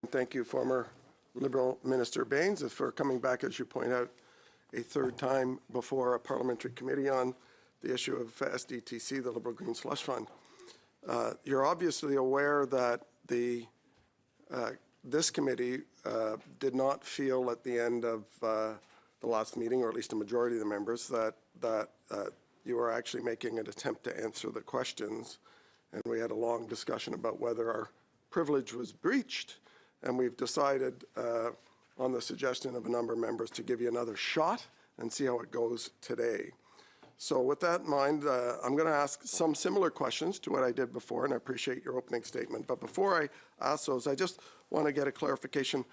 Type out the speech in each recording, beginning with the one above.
Thank you, former Liberal Minister Bains, for coming back, as you point out, a third time before a parliamentary committee on the issue of SDTC, the Liberal Green Slush Fund. You're obviously aware that this committee did not feel at the end of the last meeting, or at least a majority of the members, that you were actually making an attempt to answer the questions. And we had a long discussion about whether our privilege was breached. And we've decided, on the suggestion of a number of members, to give you another shot and see how it goes today. So with that in mind, I'm going to ask some similar questions to what I did before, and I appreciate your opening statement. But before I ask those, I just want to get a clarification.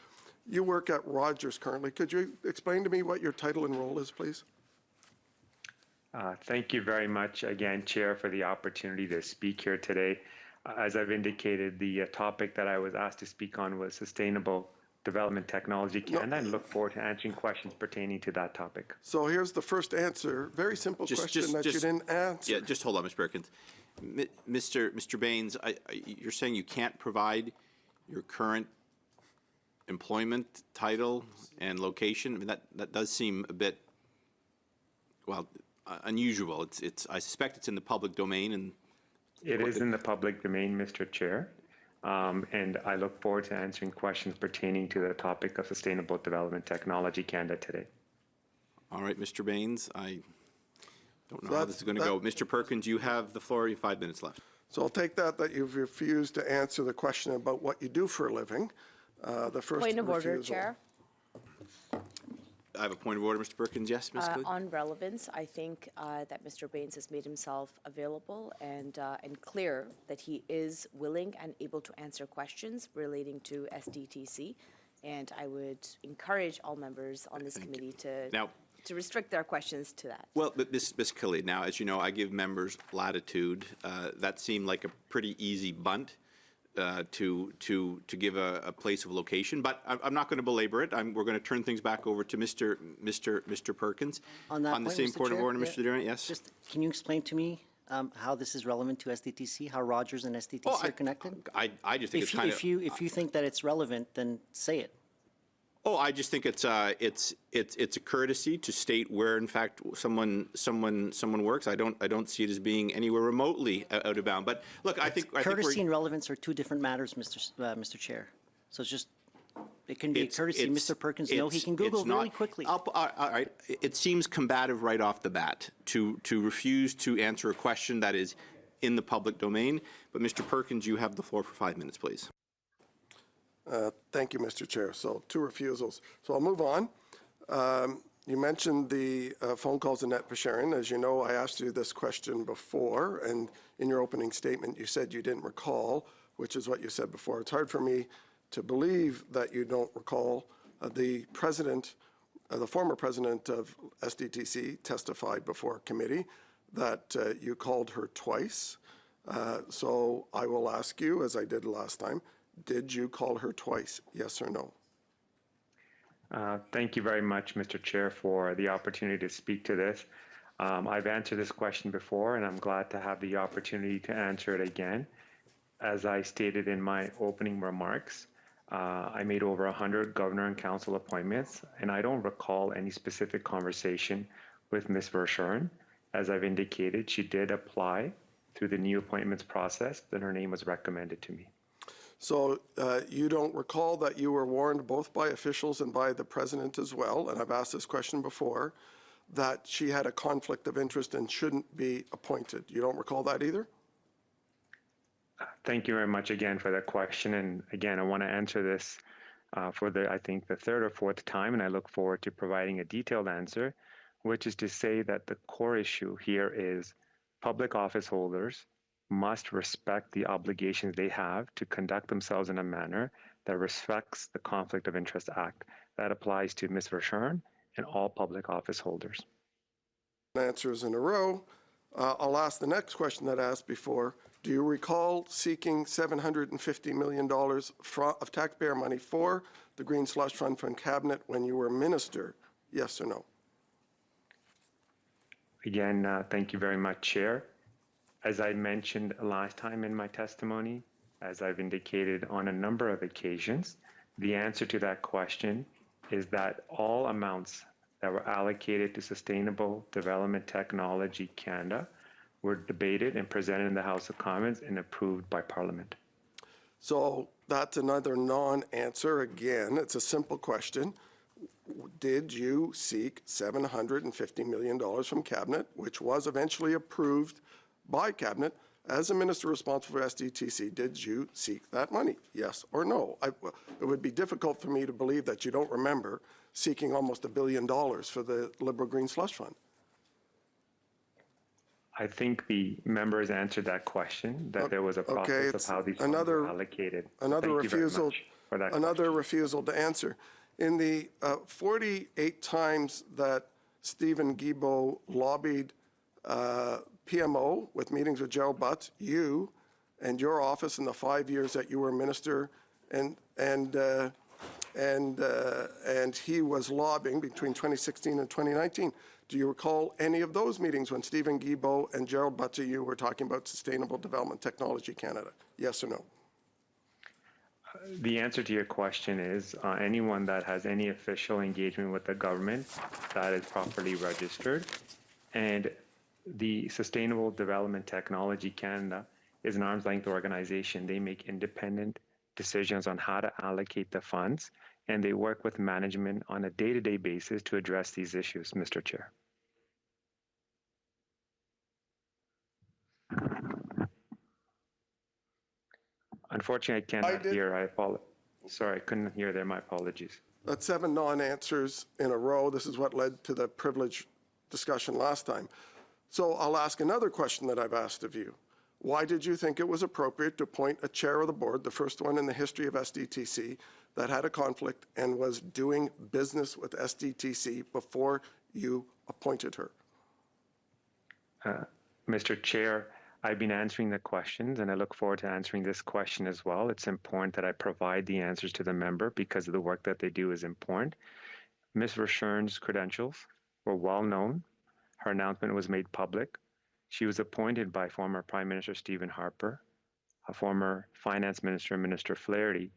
You work at Rogers currently. Could you explain to me what your title and role is, please? Thank you very much again, Chair, for the opportunity to speak here today. As I've indicated, the topic that I was asked to speak on was Sustainable Development Technology Canada, and look forward to answering questions pertaining to that topic. So here's the first answer. Very simple question that you didn't answer. Yeah, just hold on, Mr. Perkins. Mr. Bains, you're saying you can't provide your current employment title and location? I mean, that does seem a bit, well, unusual. I suspect it's in the public domain, and it is in the public domain, Mr. Chair, and I look forward to answering questions pertaining to the topic of Sustainable Development Technology Canada today. All right, Mr. Bains, I don't know how this is going to go. Mr. Perkins, you have the floor. You have 5 minutes left. So I'll take that you've refused to answer the question about what you do for a living. The first point of order, refusal. Chair. I have a point of order, Mr. Perkins. Yes, Ms. Khalid? On relevance, I think that Mr. Bains has made himself available and clear that he is willing and able to answer questions relating to SDTC. And I would encourage all members on this committee to restrict their questions to that. Well, but Ms. Khalid, now, as you know, I give members latitude. That seemed like a pretty easy bunt. To give a place of location, but I'm not going to belabor it. We're going to turn things back over to Mr. Perkins on the same point of order, Mr. Durant. Yes. Just can you explain to me how this is relevant to SDTC? How Rogers and SDTC are connected? I just think it's kind of. If you think that it's relevant, then say it. Oh, I just think it's a courtesy to state where, in fact, someone works. I don't see it as being anywhere remotely out of bound. But look, I think courtesy and relevance are two different matters, Mr. Chair. So it's just it can be a courtesy. Mr. Perkins, no, he can Google really quickly. All right, it seems combative right off the bat to refuse to answer a question that is in the public domain. But Mr. Perkins, you have the floor for 5 minutes, please. Thank you, Mr. Chair. So 2 refusals. So I'll move on. You mentioned the phone calls Annette Verschuren. As you know, I asked you this question before, and in your opening statement, you said you didn't recall, which is what you said before. It's hard for me to believe that you don't recall. The president, the former president of SDTC, testified before a committee that you called her twice. So I will ask you, as I did last time, did you call her twice, yes or no? Thank you very much, Mr. Chair, for the opportunity to speak to this. I've answered this question before, and I'm glad to have the opportunity to answer it again. As I stated in my opening remarks, I made over 100 governor and council appointments, and I don't recall any specific conversation with Ms. Verschuren. As I've indicated, she did apply through the new appointments process, then her name was recommended to me. So you don't recall that you were warned both by officials and by the president as well, and I've asked this question before, that she had a conflict of interest and shouldn't be appointed. You don't recall that either? Thank you very much again for that question. And again, I want to answer this for I think the 3rd or 4th time, and I look forward to providing a detailed answer, which is to say that the core issue here is public office holders must respect the obligations they have to conduct themselves in a manner that respects the Conflict of Interest Act. That applies to Ms. Verschuren and all public office holders. Answers in a row. I'll ask the next question that I asked before. Do you recall seeking $750 million of taxpayer money for the Green Slush Fund from Cabinet when you were minister? Yes or no? Again, thank you very much, Chair. As I mentioned last time in my testimony, as I've indicated on a number of occasions, The answer to that question is that all amounts that were allocated to Sustainable Development Technology Canada were debated and presented in the House of Commons and approved by Parliament. So that's another non-answer. Again, it's a simple question. Did you seek $750 million from Cabinet, which was eventually approved by Cabinet? As a minister responsible for SDTC, did you seek that money? Yes or no? It would be difficult for me to believe that you don't remember seeking almost $1 billion for the Liberal Green Slush Fund. I think the members answered that question, that there was a process of how these funds were allocated. Another refusal to answer. In the 48 times that Stephen Guilbeault lobbied PMO with meetings with Gerald Butts, you and your office in the 5 years that you were minister, and he was lobbying between 2016 and 2019. Do you recall any of those meetings when Stephen Guilbeault and Gerald Butts you were talking about Sustainable Development Technology Canada? Yes or no? The answer to your question is anyone that has any official engagement with the government that is properly registered. And the Sustainable Development Technology Canada is an arm's length organization. They make independent decisions on how to allocate the funds, and they work with management on a day-to-day basis to address these issues, Mr. Chair. Unfortunately, I cannot hear. I apologize. Sorry, I couldn't hear there. My apologies. That's 7 non-answers in a row. This is what led to the privilege discussion last time. So I'll ask another question that I've asked of you. Why did you think it was appropriate to appoint a chair of the board, the first one in the history of SDTC, that had a conflict and was doing business with SDTC before you appointed her? Mr. Chair, I've been answering the questions, and I look forward to answering this question as well. It's important that I provide the answers to the member because of the work that they do is important. Ms. Verschuren's credentials were well known. Her announcement was made public. She was appointed by former Prime Minister Stephen Harper, a former Finance Minister, Minister Flaherty,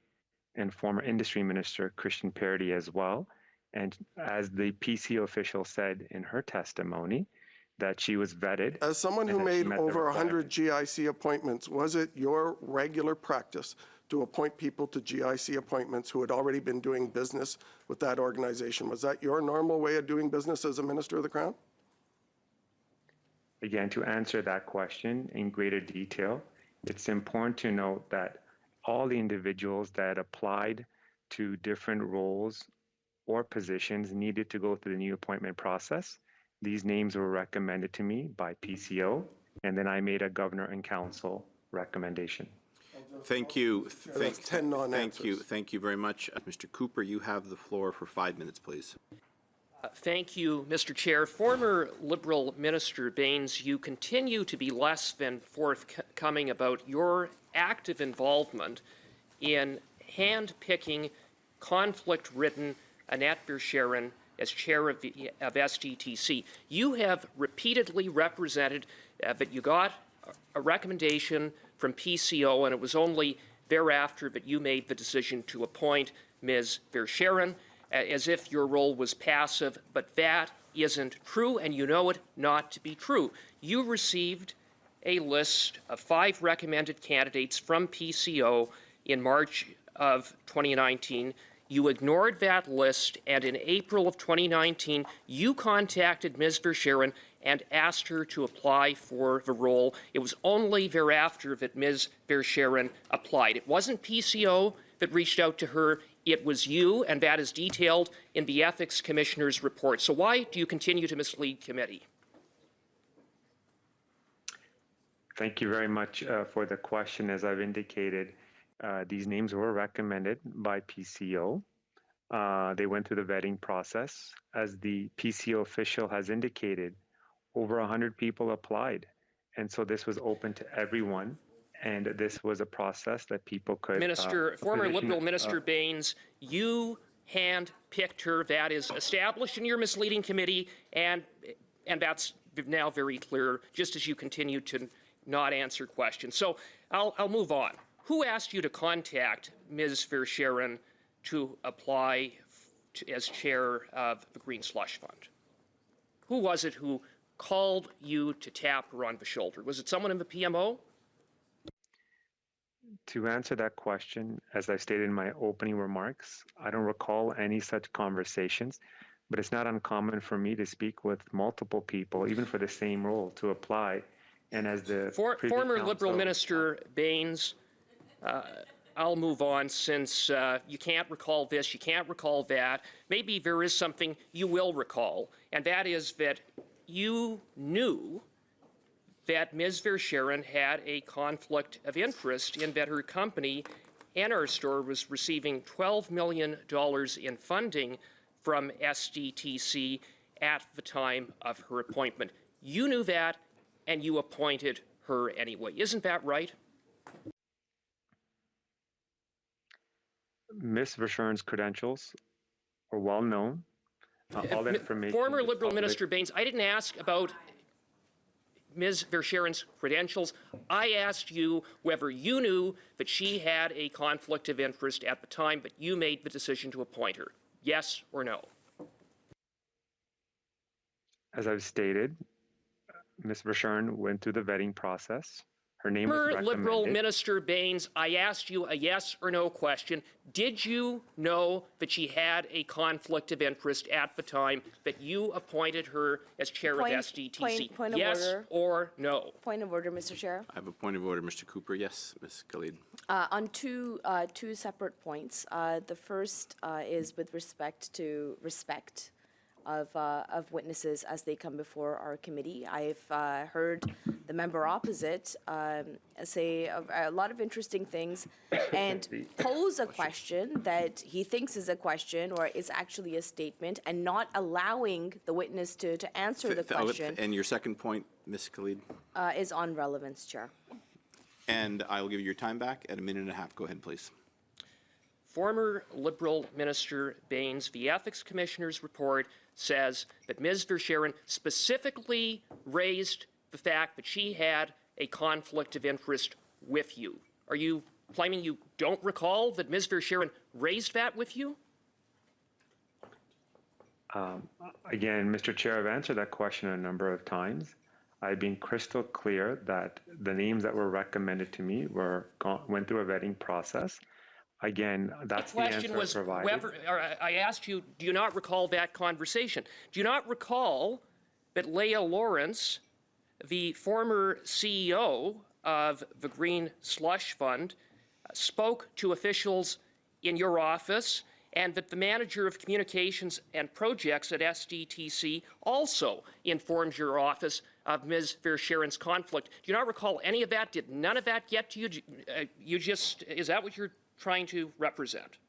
and former Industry Minister Christian Parity as well. And as the PCO official said in her testimony, that she was vetted. As someone who made over 100 GIC appointments, was it your regular practice to appoint people to GIC appointments who had already been doing business with that organization? Was that your normal way of doing business as a Minister of the Crown? Again, to answer that question in greater detail, it's important to note that all the individuals that applied to different roles or positions needed to go through the new appointment process. These names were recommended to me by PCO, and then I made a Governor and Council recommendation. Thank you. That's 10 non-answers. Thank you very much. Mr. Cooper, you have the floor for 5 minutes, please. Thank you, Mr. Chair. Former Liberal Minister Bains, you continue to be less than forthcoming about your active involvement in hand-picking conflict-ridden Annette Verschuren as chair of SDTC. You have repeatedly represented that you got a recommendation from PCO, and it was only thereafter that you made the decision to appoint Ms. Verschuren, as if your role was passive, but that isn't true, and you know it not to be true. You received a list of 5 recommended candidates from PCO in March of 2019. You ignored that list, and in April of 2019, you contacted Ms. Verschuren and asked her to apply for the role. It was only thereafter that Ms. Verschuren applied. It wasn't PCO that reached out to her. It was you, and that is detailed in the Ethics Commissioner's report. So why do you continue to mislead committee? Thank you very much for the question. As I've indicated, these names were recommended by PCO. They went through the vetting process. As the PCO official has indicated, over 100 people applied. And so this was open to everyone. And this was a process that people could... Former Liberal Minister Bains, you hand-picked her. That is established in your misleading committee, and that's now very clear, just as you continue to not answer questions. So I'll move on. Who asked you to contact Ms. Verschuren to apply as chair of the Green Slush Fund? Who was it who called you to tap her on the shoulder? Was it someone in the PMO? To answer that question, as I stated in my opening remarks, I don't recall any such conversations, but it's not uncommon for me to speak with multiple people, even for the same role, to apply. And as the Former Liberal Minister Bains, I'll move on since you can't recall this, you can't recall that. Maybe there is something you will recall, and that is that you knew that Ms. Verschuren had a conflict of interest in that her company, NR Store, was receiving $12 million in funding from SDTC at the time of her appointment. You knew that, and you appointed her anyway. Isn't that right? Ms. Verschuren's credentials are well known. All that information. Former Liberal Minister Bains, I didn't ask about Ms. Verschuren's credentials. I asked you whether you knew that she had a conflict of interest at the time that you made the decision to appoint her. Yes or no? As I've stated, Ms. Verschuren went through the vetting process. Her name was Former recommended. Liberal Minister Bains, I asked you a yes or no question. Did you know that she had a conflict of interest at the time that you appointed her as chair of SDTC? Point of yes order. Or no? Point of order, Mr. Chair. I have a point of order, Mr. Cooper. Yes, Ms. Khalid. On two separate points. The first is with respect to respect of witnesses as they come before our committee. I've heard the member opposite say a lot of interesting things and pose a question that he thinks is a question or is actually a statement, and not allowing the witness to answer the question And your second point, Ms. Khalid? is on relevance, Chair. And I will give you your time back at 1.5 minutes. Go ahead, please. Former Liberal Minister Bains, the Ethics Commissioner's report says that Ms. Verschuren specifically raised the fact that she had a conflict of interest with you. Are you claiming you don't recall that Ms. Verschuren raised that with you? Again, Mr. Chair, I've answered that question a number of times. I've been crystal clear that the names that were recommended to me went through a vetting process. Again, that's the answer provided. I asked you, do you not recall that conversation? Do you not recall that Leah Lawrence, the former CEO of the Green Slush Fund, spoke to officials in your office, and that the manager of communications and projects at SDTC also informed your office of Ms. Verschuren's conflict? Do you not recall any of that? Did none of that get to you? Is that what you're trying to represent?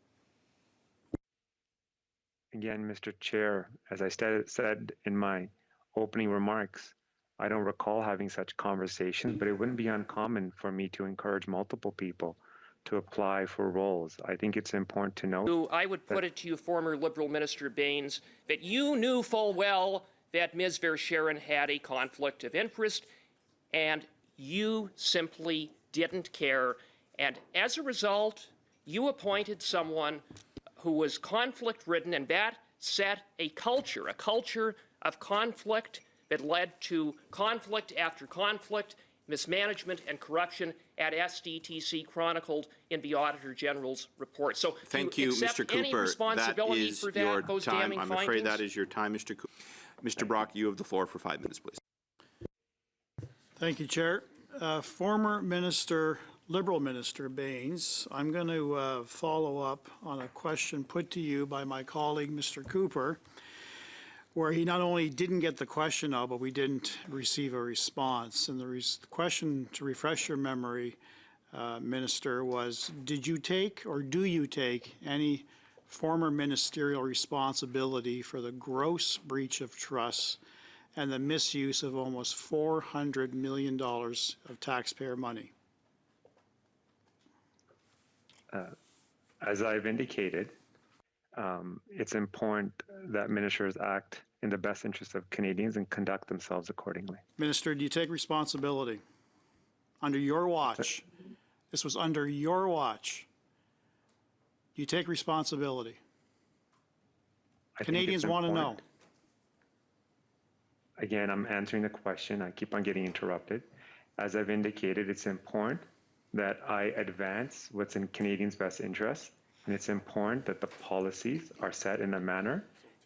Again, Mr. Chair, as I said in my opening remarks, I don't recall having such conversations, but it wouldn't be uncommon for me to encourage multiple people to apply for roles. I think it's important to note. I would put it to you, former Liberal Minister Bains, that you knew full well that Ms. Verschuren had a conflict of interest, and you simply didn't care. And as a result, you appointed someone who was conflict-ridden, and that set a culture of conflict that led to conflict after conflict, mismanagement and corruption at SDTC, chronicled in the Auditor General's report. So thank you, Mr. Cooper. Any responsibility that is for your those time. damning I'm findings? afraid that is your time, Mr. Cooper. Mr. Brock, you have the floor for 5 minutes, please. Thank you, Chair. Former Minister, Liberal Minister Bains, I'm going to follow up on a question put to you by my colleague, Mr. Cooper, where he not only didn't get the question out, but we didn't receive a response. And the question, to refresh your memory, Minister, was, did you take or do you take any former ministerial responsibility for the gross breach of trust and the misuse of almost $400 million of taxpayer money? As I've indicated, it's important that ministers act in the best interest of Canadians and conduct themselves accordingly. Minister, do you take responsibility? Under your watch, this was under your watch. You take responsibility. I think Canadians it's want to know. important. Again, I'm answering the question. I keep on getting interrupted. As I've indicated, it's important that I advance what's in Canadians' best interest, and it's important that the policies are set in a manner,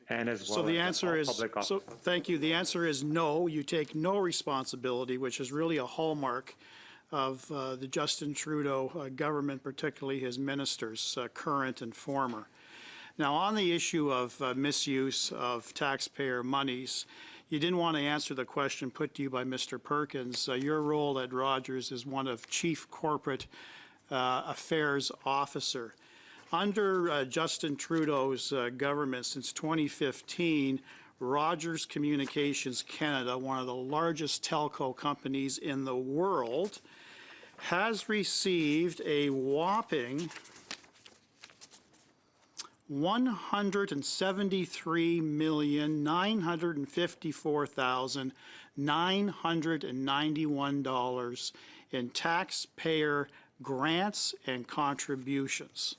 and as well So the as answer all is, public so, office. thank you. The answer is no, you take no responsibility, which is really a hallmark of the Justin Trudeau government, particularly his ministers, current and former. Now, on the issue of misuse of taxpayer monies, you didn't want to answer the question put to you by Mr. Perkins. Your role at Rogers is one of Chief Corporate Affairs Officer. Under Justin Trudeau's government since 2015, Rogers Communications Canada, one of the largest telco companies in the world, has received a whopping $173,954,991 in taxpayer grants and contributions.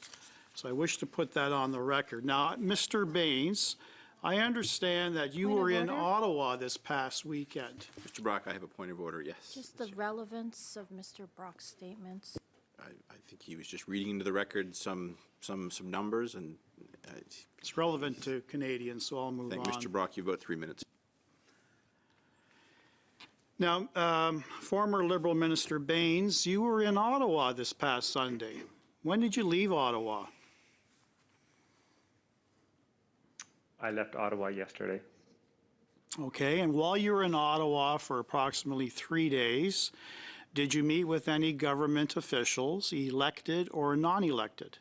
So I wish to put that on the record. Now, Mr. Bains, I understand that you Point of were in order? Ottawa this past weekend. Mr. Brock, I have a point of order, yes. Just the relevance of Mr. Brock's statements. I think he was just reading into the record some numbers, and It's relevant to Canadians, so I'll move on. thank Mr. Brock, you have about 3 minutes. Now, former Liberal Minister Bains, you were in Ottawa this past Sunday. When did you leave Ottawa? I left Ottawa yesterday. Okay, and while you were in Ottawa for approximately 3 days, did you meet with any government officials, elected or non-elected?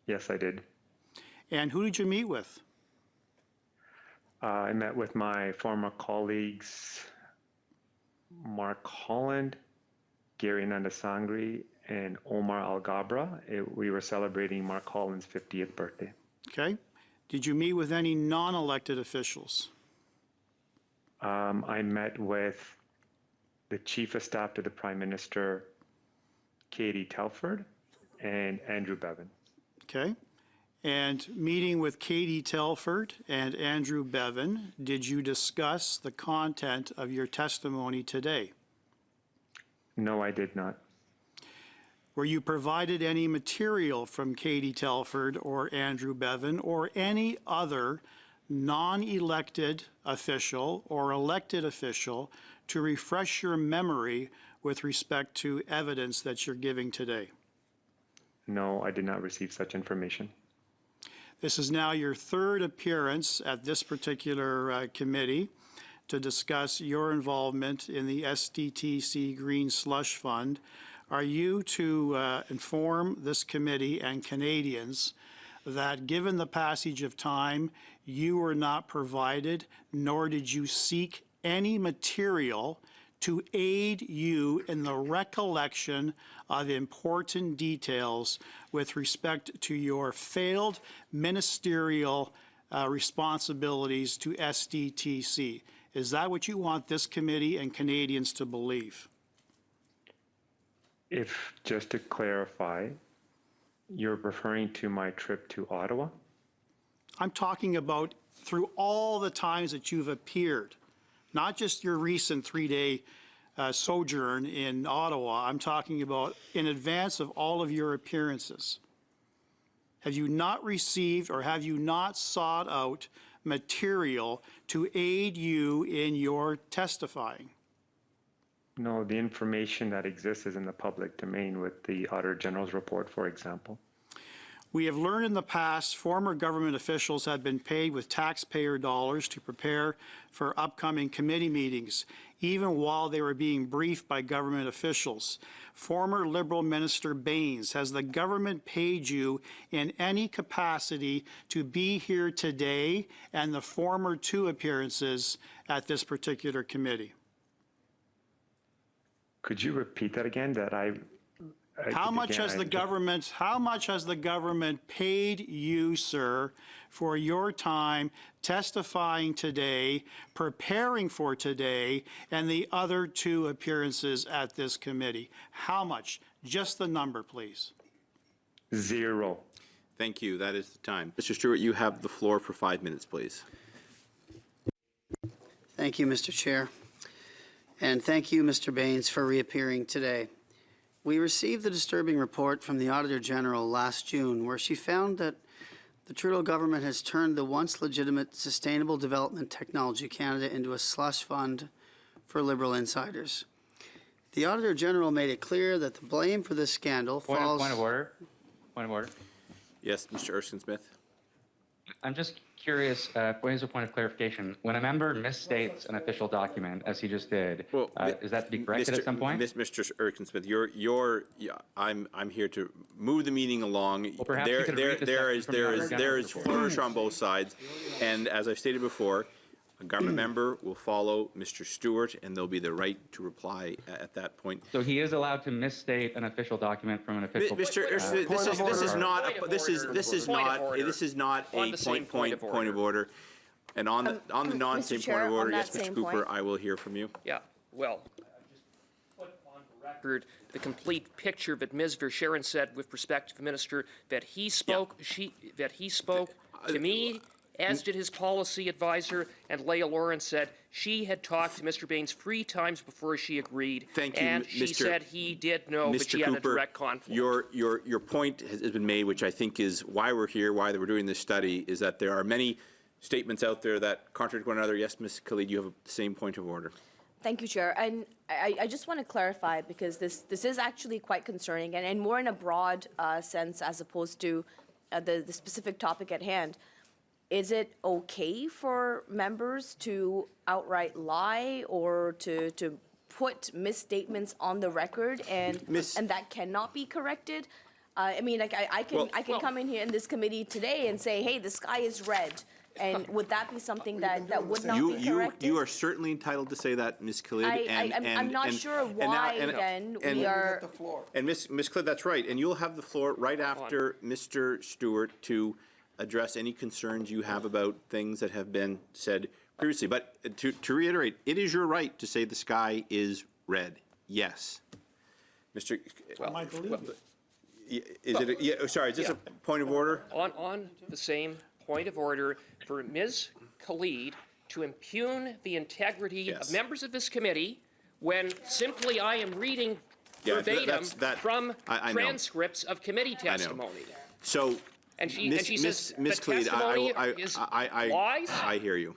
Yes, I did. And who did you meet with? I met with my former colleagues, Mark Holland, Gary Nandasangri, and Omar Algabra. We were celebrating Mark Holland's 50th birthday. Okay. Did you meet with any non-elected officials? I met with the Chief of Staff to the Prime Minister, Katie Telford, and Andrew Bevan. Okay. And meeting with Katie Telford and Andrew Bevan, did you discuss the content of your testimony today? No, I did not. Were you provided any material from Katie Telford or Andrew Bevan or any other non-elected official or elected official to refresh your memory with respect to evidence that you're giving today? No, I did not receive such information. This is now your third appearance at this particular committee to discuss your involvement in the SDTC Green Slush Fund. Are you to inform this committee and Canadians that given the passage of time, you were not provided, nor did you seek any material to aid you in the recollection of important details with respect to your failed ministerial responsibilities to SDTC? Is that what you want this committee and Canadians to believe? If, just to clarify, you're referring to my trip to Ottawa? I'm talking about through all the times that you've appeared, not just your recent 3-day sojourn in Ottawa. I'm talking about in advance of all of your appearances. Have you not received or have you not sought out material to aid you in your testifying? No, the information that exists is in the public domain with the Auditor General's report, for example. We have learned in the past former government officials have been paid with taxpayer dollars to prepare for upcoming committee meetings, even while they were being briefed by government officials. Former Liberal Minister Bains, has the government paid you in any capacity to be here today and the former 2 appearances at this particular committee? Could you repeat that again? How much has the government paid you, sir, for your time testifying today, preparing for today, and the other 2 appearances at this committee? How much? Just the number, please. 0. Thank you. That is the time. Mr. Stewart, you have the floor for 5 minutes, please. Thank you, Mr. Chair. And thank you, Mr. Bains, for reappearing today. We received the disturbing report from the Auditor General last June, where she found that the Trudeau government has turned the once legitimate Sustainable Development Technology Canada into a slush fund for Liberal insiders. The Auditor General made it clear that the blame for this scandal falls... Point of order. Point of order. Yes, Mr. Erskine-Smith. I'm just curious, ways of point of clarification. When a member misstates an official document, as he just did, is that to be corrected at some point? Mr. Erskine-Smith, I'm here to move the meeting along. Well, perhaps you could read the section There is flourish on both sides, and as I stated before, a government member will follow Mr. Stewart, and there'll be the right to reply at that point. So he is allowed to misstate an official document from an official. Mr. Erskine, this is not a point of order. And on the non-same point of order, yes, Mr. Cooper, I will hear from you. Yeah, well, just put on the record the complete picture that Ms. Verschuren said with respect to the minister, that he spoke, that he spoke to me, as did his policy advisor, and Leah Lawrence said she had talked to Mr. Bains 3 times before she agreed. Thank you, and she said he did know, but she had a direct conflict. Your point has been made, which I think is why we're here, why we're doing this study, is that there are many statements out there that contradict one another. Yes, Ms. Khalid, you have the same point of order. Thank you, Chair. And I just want to clarify, because this is actually quite concerning, and more in a broad sense as opposed to the specific topic at hand. Is it okay for members to outright lie or to put misstatements on the record and that cannot be corrected? I mean, like I can come in here in this committee today and say, hey, the sky is red. And would that be something that would not be corrected? You are certainly entitled to say that, Ms. Khalid. I'm not sure why then we are... And Ms. Khalid, that's right. And you'll have the floor right after Mr. Stewart to address any concerns you have about things that have been said previously. But to reiterate, it is your right to say the sky is red. Yes. Mr. Is this a point of order? On the same point of order, for Ms. Khalid to impugn the integrity of members of this committee when simply I am reading verbatim from transcripts of committee testimony. So, and she says Ms. Khalid, is lies? I hear you.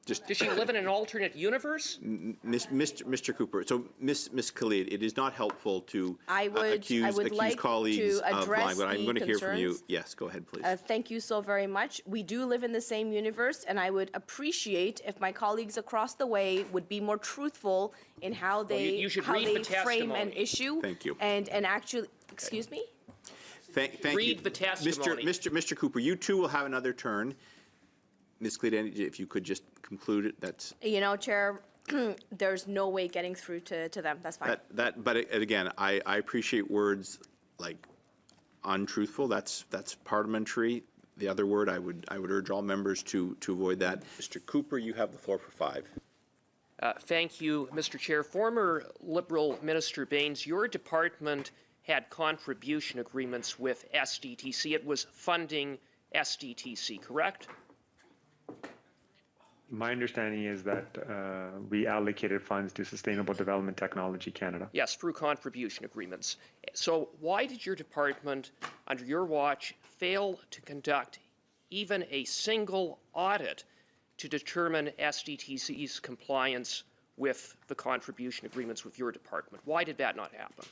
Does she live in an alternate universe? Mr. Cooper, so Ms. Khalid, it is not helpful to accuse colleagues of lying, but I'm going to hear from you. Yes, go ahead, please. Thank you so very much. We do live in the same universe, and I would appreciate if my colleagues across the way would be more truthful in how they frame an issue. Thank you. And actually, excuse me? Thank you. Read the testimony. Mr. Cooper, you too will have another turn. Ms. Khalid, if you could just conclude it, that's... You know, Chair, there's no way getting through to them. That's fine. But again, I appreciate words like untruthful. That's parliamentary. The other word, I would urge all members to avoid that. Mr. Cooper, you have the floor for 5. Thank you, Mr. Chair. Former Liberal Minister Bains, your department had contribution agreements with SDTC. It was funding SDTC, correct? My understanding is that we allocated funds to Sustainable Development Technology Canada. Yes, through contribution agreements. So why did your department, under your watch, fail to conduct even a single audit to determine SDTC's compliance with the contribution agreements with your department? Why did that not happen?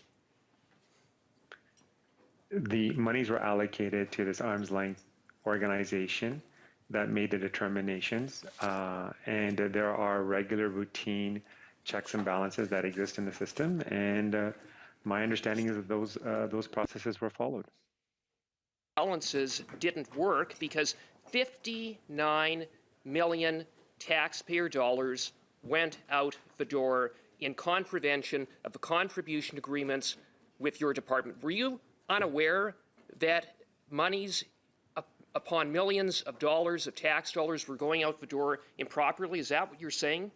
The monies were allocated to this arm's length organization that made the determinations, and there are regular routine checks and balances that exist in the system, and my understanding is that those processes were followed. Balances didn't work because 59 million taxpayer dollars went out the door in contravention of the contribution agreements with your department. Were you unaware that monies upon millions of dollars of tax dollars were going out the door improperly? Is that what you're saying?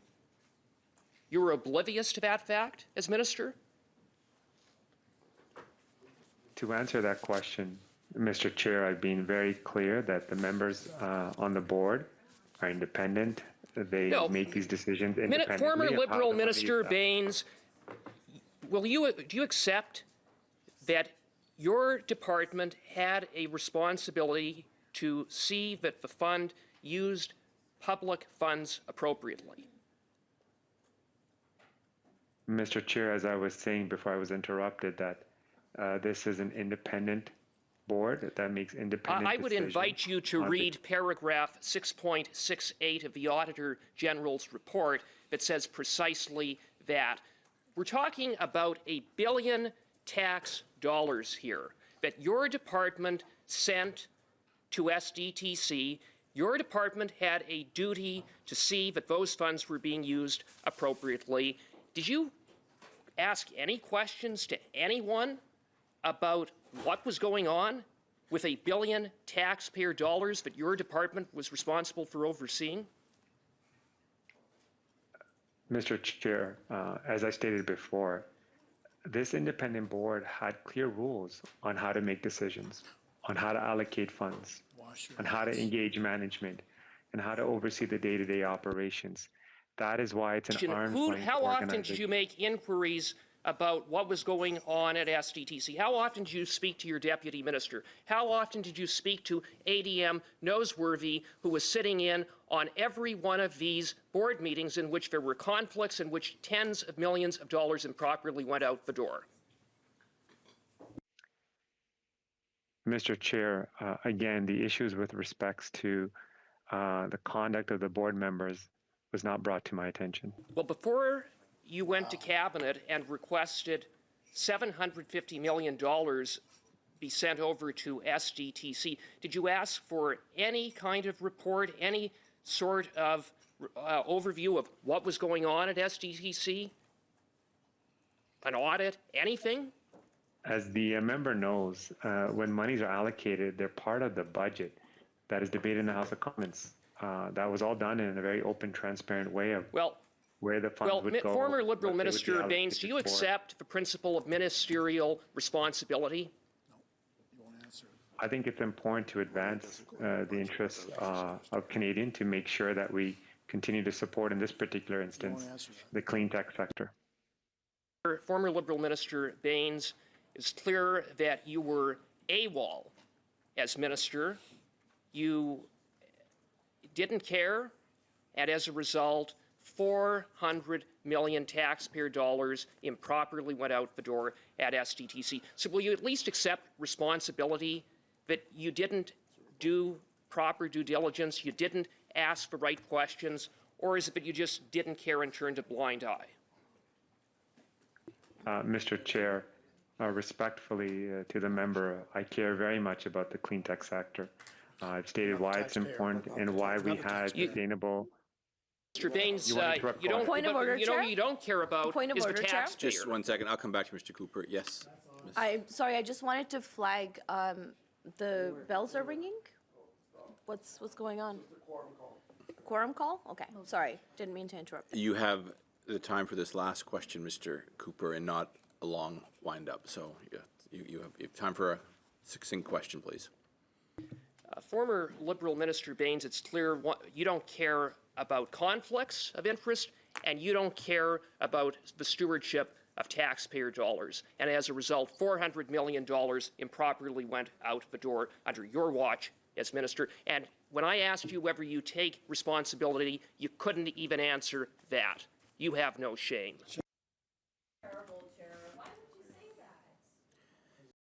You were oblivious to that fact as minister? To answer that question, Mr. Chair, I've been very clear that the members on the board are independent. They make these decisions independently. Former of how Liberal the money Minister is Bains, do you accept that your department had a responsibility to see that the fund used public funds appropriately? Mr. Chair, as I was saying before I was interrupted, that this is an independent board that makes independent I would decisions invite you to on read paragraph 6.68 of the Auditor General's report that says precisely that. We're talking about $1 billion tax dollars here that your department sent to SDTC. Your department had a duty to see that those funds were being used appropriately. Did you ask any questions to anyone about what was going on with $1 billion taxpayer dollars that your department was responsible for overseeing? Mr. Chair, as I stated before, this independent board had clear rules on how to make decisions, on how to allocate funds, on how to engage management, and how to oversee the day-to-day operations. That is why it's an arm's length How often did organization. you make inquiries about what was going on at SDTC? How often did you speak to your deputy minister? How often did you speak to ADM Noseworthy, who was sitting in on every one of these board meetings in which there were conflicts, in which tens of millions of dollars improperly went out the door? Mr. Chair, again, the issues with respects to the conduct of the board members was not brought to my attention. Well, before you went to Cabinet and requested $750 million be sent over to SDTC, did you ask for any kind of report, any sort of overview of what was going on at SDTC? An audit? Anything? As the member knows, when monies are allocated, they're part of the budget that is debated in the House of Commons. That was all done in a very open, transparent way of where the funds would go. Former Liberal what they would be Minister Bains, do you allocated for. accept the principle of ministerial responsibility? I think it's important to advance the interests of Canadians to make sure that we continue to support, in this particular instance, the clean tech sector. Former Liberal Minister Bains, it's clear that you were AWOL as minister. You didn't care, and as a result, 400 million taxpayer dollars improperly went out the door at SDTC. So will you at least accept responsibility that you didn't do proper due diligence, you didn't ask the right questions, or is it that you just didn't care and turned a blind eye? Mr. Chair, respectfully to the member, I care very much about the clean tech sector. I've stated why it's important and why we had sustainable. Mr. Bains, You want to interrupt you don't, Point of order, you know Chair? who you don't care about Point of is order, the Chair? taxpayer. Just 1 second. I'll come back to Mr. Cooper. Yes. I'm sorry, I just wanted to flag, the bells are ringing? What's going on? Quorum call? Okay, sorry, didn't mean to interrupt. You have the time for this last question, Mr. Cooper, and not a long wind-up. So yeah, you have time for a succinct question, please. Former Liberal Minister Bains, it's clear you don't care about conflicts of interest and you don't care about the stewardship of taxpayer dollars. And as a result, $400 million improperly went out the door under your watch as minister. And when I asked you whether you take responsibility, you couldn't even answer that. You have no shame.